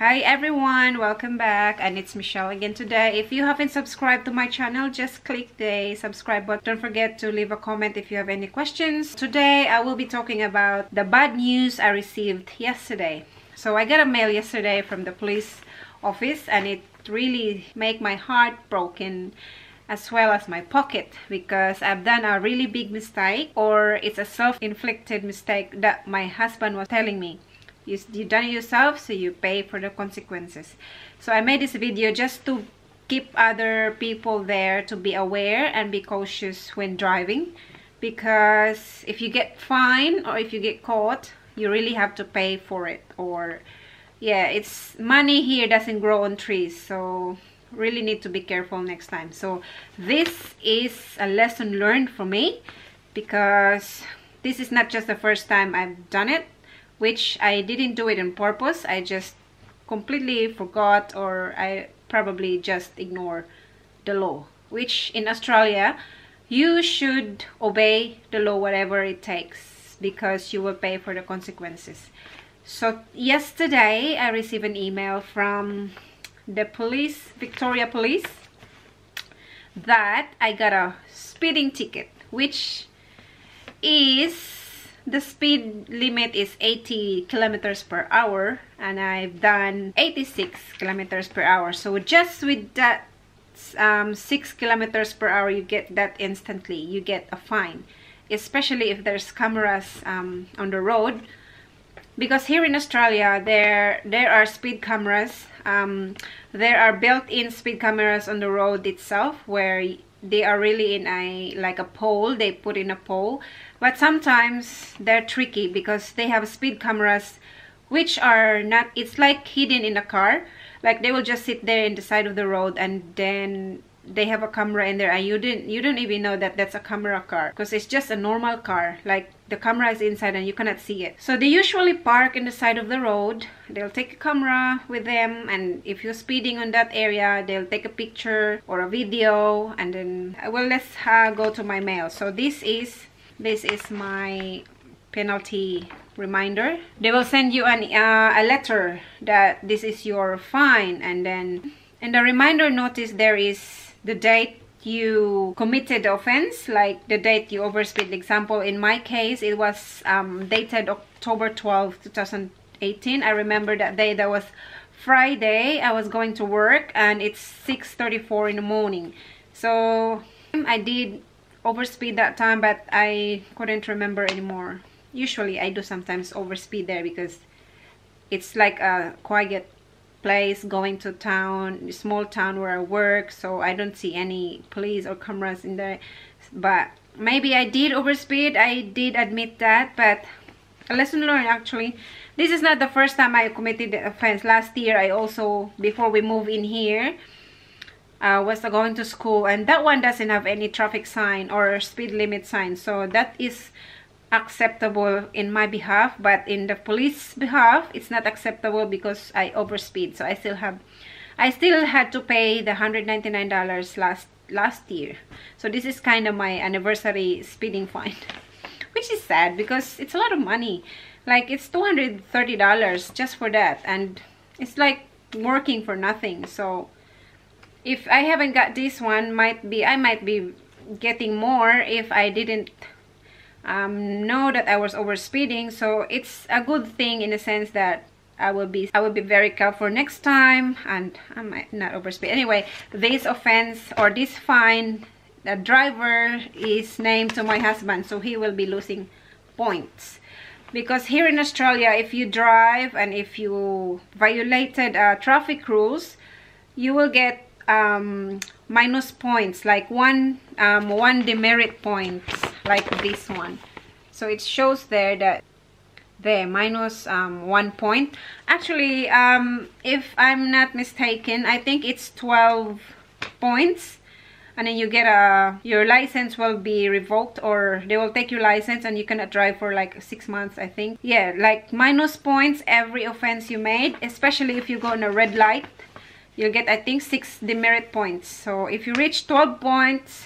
Hi everyone, welcome back, and it's Michelle again today. If you haven't subscribed to my channel, just click the subscribe button. Don't forget to leave a comment if you have any questions. Today I will be talking about the bad news I received yesterday. So I got a mail yesterday from the police office, and it really made my heart broken as well as my pocket, because I've done a really big mistake, or it's a self-inflicted mistake that my husband was telling me. You done it yourself, so you pay for the consequences. So I made this video just to keep other people there to be aware and be cautious when driving, because if you get fined or if you get caught, you really have to pay for it. Or yeah, it's money here doesn't grow on trees, so really need to be careful next time. So this is a lesson learned for me, because this is not just the first time I've done it, which I didn't do it on purpose. I just completely forgot, or I probably just ignore the law, which in Australia you should obey the law whatever it takes, because you will pay for the consequences. So yesterday I received an email from the police, Victoria Police, that I got a speeding ticket, which is, the speed limit is 80 kilometers per hour, and I've done 86 kilometers per hour. So just with that 6 kilometers per hour, you get that instantly. You get a fine, especially if there's cameras on the road. Because here in Australia, there are speed cameras. There are built-in speed cameras on the road itself, where they are really in like a pole. They put in a pole, but sometimes they're tricky because they have speed cameras which are not, it's like hidden in a car. Like they will just sit there in the side of the road, and then they have a camera in there, and you don't even know that that's a camera car, because it's just a normal car. Like the camera is inside and you cannot see it. So they usually park in the side of the road. They'll take a camera with them, and if you're speeding on that area, they'll take a picture or a video. And then, well, let's go to my mail. So this is my penalty reminder. They will send you a letter that this is your fine, and then in the reminder notice there is the date you committed the offense, like the date you overspeed. Example, in my case, it was dated October 12, 2018. I remember that day. That was Friday. I was going to work, and it's 6:34 in the morning. So I did overspeed that time, but I couldn't remember anymore. Usually I do sometimes overspeed there, because it's like a quiet place going to town, small town where I work, so I don't see any police or cameras in there. But maybe I did overspeed, I did admit that, but a lesson learned. Actually, this is not the first time I committed the offense. Last year I also, before we moved in here, was going to school, and that one doesn't have any traffic sign or speed limit sign, so that is acceptable in my behalf. But in the police behalf, it's not acceptable because I overspeed. So I still had to pay the $199 last year. So this is kind of my anniversary speeding fine, which is sad because it's a lot of money. Like it's $230 just for that, and it's like working for nothing. So if I haven't got this one, I might be getting more if I didn't know that I was overspeeding. So it's a good thing in the sense that I will be very careful next time, and I might not overspeed. Anyway, this offense or this fine, the driver is named to my husband, so he will be losing points. Because here in Australia, if you drive and if you violated traffic rules, you will get minus points, like one demerit points, like this one. So it shows there that there minus 1 point. Actually, if I'm not mistaken, I think it's 12 points, and then you get your license will be revoked, or they will take your license and you cannot drive for like 6 months, I think. Yeah, like minus points every offense you made, especially if you go on a red light. You'll get, I think, 6 demerit points. So if you reach 12 points,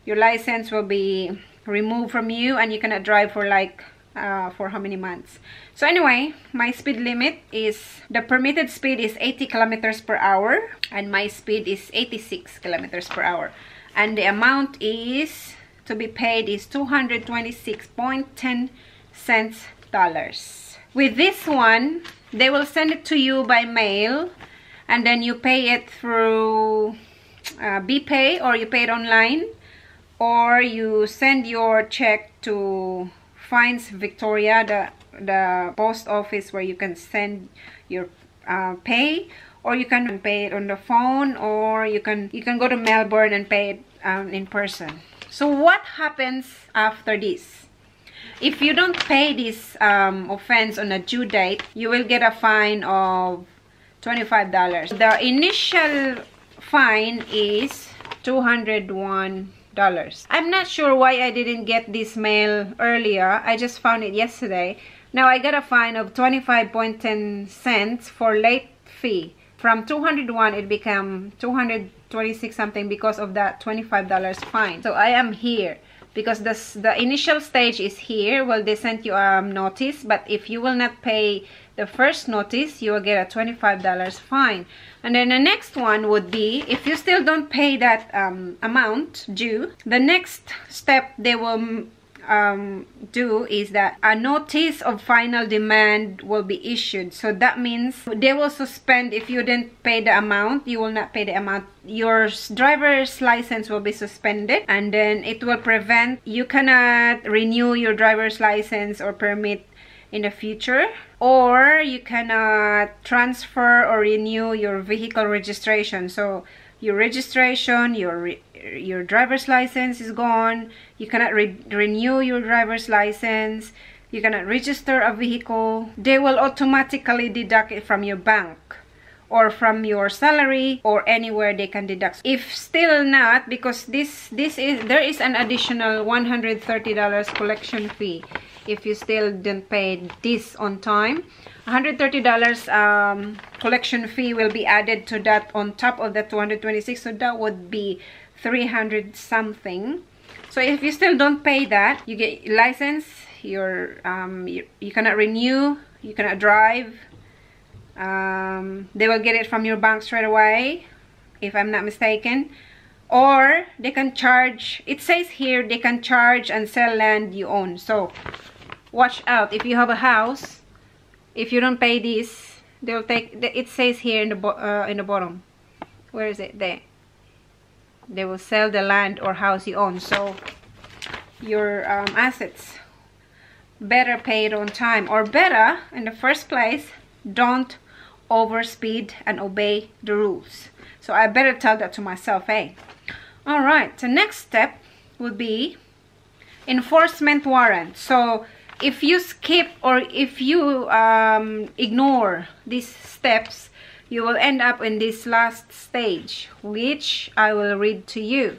your license will be removed from you, and you cannot drive for like for how many months. So anyway, my speed limit is, the permitted speed is 80 kilometers per hour and my speed is 86 kilometers per hour, and the amount is to be paid is $226.10. With this one, they will send it to you by mail, and then you pay it through BPay, or you pay it online, or you send your check to Fines Victoria, the post office where you can send your pay, or you can pay it on the phone, or you can go to Melbourne and pay it in person. So what happens after this? If you don't pay this offense on a due date, you will get a fine of $25. The initial fine is $201. I'm not sure why I didn't get this mail earlier. I just found it yesterday. Now I got a fine of 25.10 cents for late fee. From 201 it became 226 something because of that $25 fine. So I am here because the initial stage is here. Well, they sent you a notice, but if you will not pay the first notice, you will get a $25 fine. And then the next one would be, if you still don't pay that amount due, the next step they will do is that a notice of final demand will be issued. So that means they will suspend. If you didn't pay the amount, you will not pay the amount, your driver's license will be suspended, and then it will prevent, you cannot renew your driver's license or permit in the future, or you cannot transfer or renew your vehicle registration. So your registration, your driver's license is gone. You cannot renew your driver's license. You cannot register a vehicle. They will automatically deduct it from your bank or from your salary or anywhere they can deduct. If still not, because there is an additional $130 collection fee if you still didn't pay this on time. $130 collection fee will be added to that on top of the 226, so that would be 300 something. So if you still don't pay that, you get license, you cannot renew, you cannot drive. They will get it from your bank straight away, if I'm not mistaken. Or they can charge, it says here they can charge and sell land you own. So watch out. If you have a house, if you don't pay this, they'll take, it says here in the bottom, where is it? There. They will sell the land or house you own. So your assets, better pay it on time, or better, in the first place, don't overspeed and obey the rules. So I better tell that to myself, eh? All right, the next step would be enforcement warrant. So if you skip or if you ignore these steps, you will end up in this last stage, which I will read to you.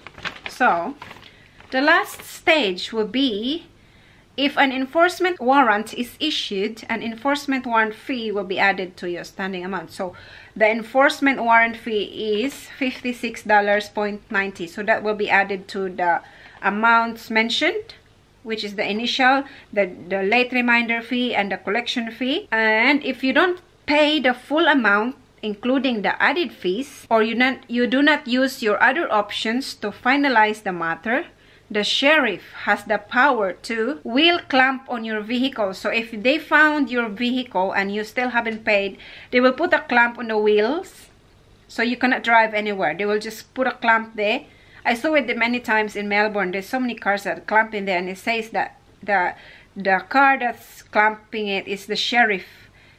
So the last stage will be, if an enforcement warrant is issued, an enforcement warrant fee will be added to your standing amount. So the enforcement warrant fee is $56.90. So that will be added to the amounts mentioned, which is the initial, the late reminder fee, and the collection fee. And if you don't pay the full amount, including the added fees, or you do not use your other options to finalize the matter, the sheriff has the power to wheel clamp on your vehicle. So if they found your vehicle and you still haven't paid, they will put a clamp on the wheels, so you cannot drive anywhere. They will just put a clamp there. I saw it many times in Melbourne. There's so many cars that clamp in there, and it says that the car that's clamping it is the sheriff.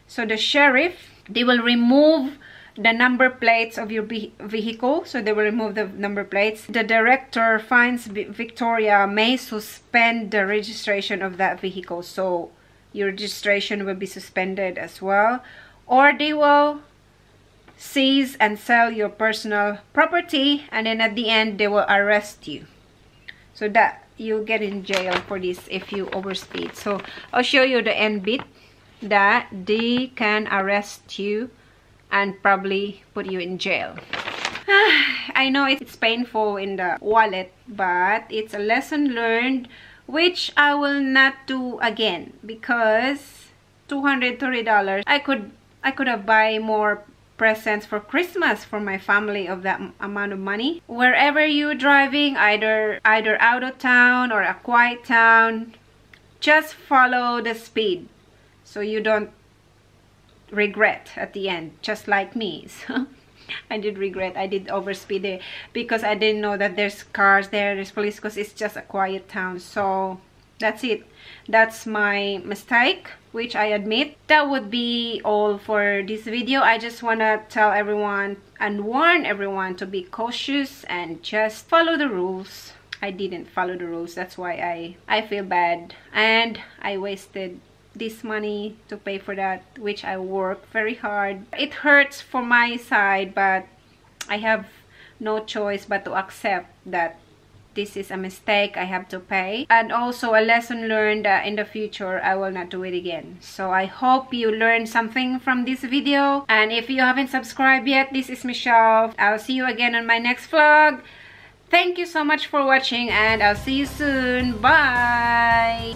So the sheriff, they will remove the number plates of your vehicle. So they will remove the number plates. The director, Fines Victoria, may suspend the registration of that vehicle. So your registration will be suspended as well. Or they will seize and sell your personal property, and then at the end they will arrest you. So that you get in jail for this if you overspeed. So I'll show you the end bit that they can arrest you and probably put you in jail. I know it's painful in the wallet, but it's a lesson learned which I will not do again because $230. I could have buy more presents for Christmas for my family of that amount of money. Wherever you're driving, either out of town or a quiet town, just follow the speed so you don't regret at the end, just like me. So I did regret. I did overspeed there because I didn't know that there's cars there, there's police, because it's just a quiet town. So that's it. That's my mistake, which I admit. That would be all for this video. I just want to tell everyone and warn everyone to be cautious and just follow the rules. I didn't follow the rules. That's why I feel bad. And I wasted this money to pay for that, which I worked very hard. It hurts for my side, but I have no choice but to accept that this is a mistake. I have to pay, and also a lesson learned that in the future I will not do it again. So I hope you learned something from this video, and if you haven't subscribed yet, this is Michelle. I'll see you again on my next vlog. Thank you so much for watching, and I'll see you soon. Bye.